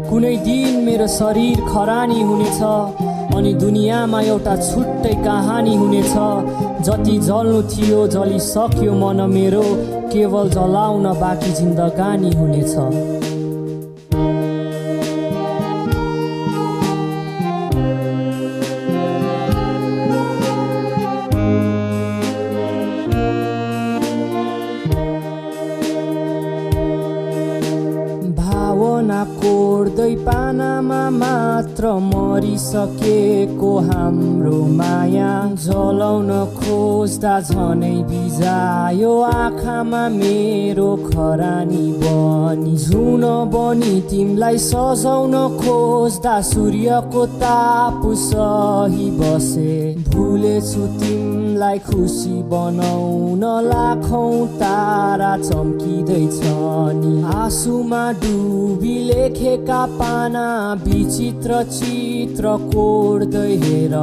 कुनै दिन मेरो शरीर खरानी हुनेछ अनि दुनियाँमा एउटा छुट्टै कहानी हुनेछ। जति जल्नु थियो जलिसक्यो मन मेरो, केवल जलाउन बाँकी जिन्दगानी हुनेछ। भावना कोर्दै पानामा मात्र मरिसकेको हाम्रो माया, जलाउन खोज्दा झनै बिजायो आँखामा मेरो खरानी बनी। झुन बनी तिमीलाई सजाउन खोज्दा सूर्यको ताप सही बसे। भुलेछु तिमीलाई खुसी बनाउन लाखौं तारा चम्किँदैछ नि। आँसुमा डुबी लेखेका पाना विचित्र चित्र कोर्दै हेर।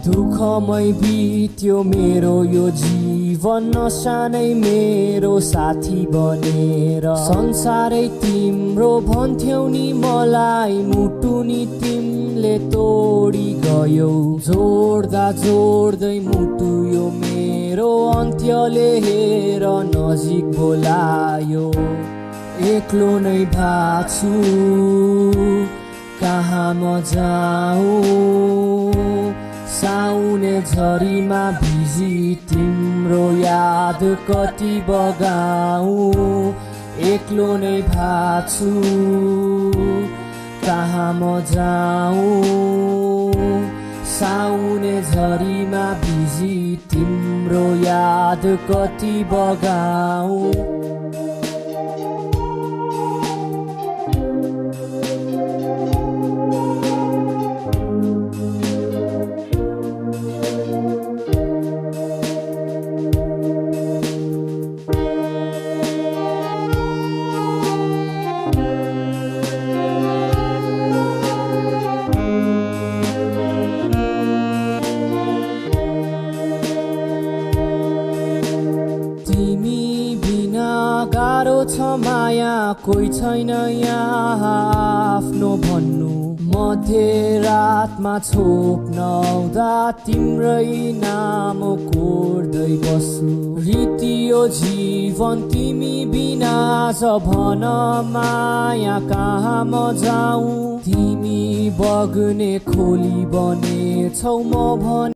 दुःखमै बित्यो मेरो यो जीवन, नसानै मेरो साथी बनेर। संसारै तिम्रो भन्थ्यौ नि मलाई, मुटु नि तिमीले तोडी गयौ। जोड्दा जोड्दै मुटु यो मेरो अन्त्यले हेर नजिक बोलायो। एक्लो नै भाछु कहाँ म जाऊँ, साउने झरीमा भिजी तिम्रो याद कति बगाऊँ। एक्लो नै भाछु कहाँ म जाऊँ, साउने झरीमा भिजी तिम्रो याद कति बगाऊँ। गाह्रो छ माया, कोही छैन यहाँ आफ्नो भन्नु। मध्यरातमा छोप्न आउँदा तिम्रै नाम कोर्दै बस्छु। रितियो जीवन तिमी बिना भन माया कहाँ म जाऊँ। तिमी बग्ने खोली बनेछौ म भन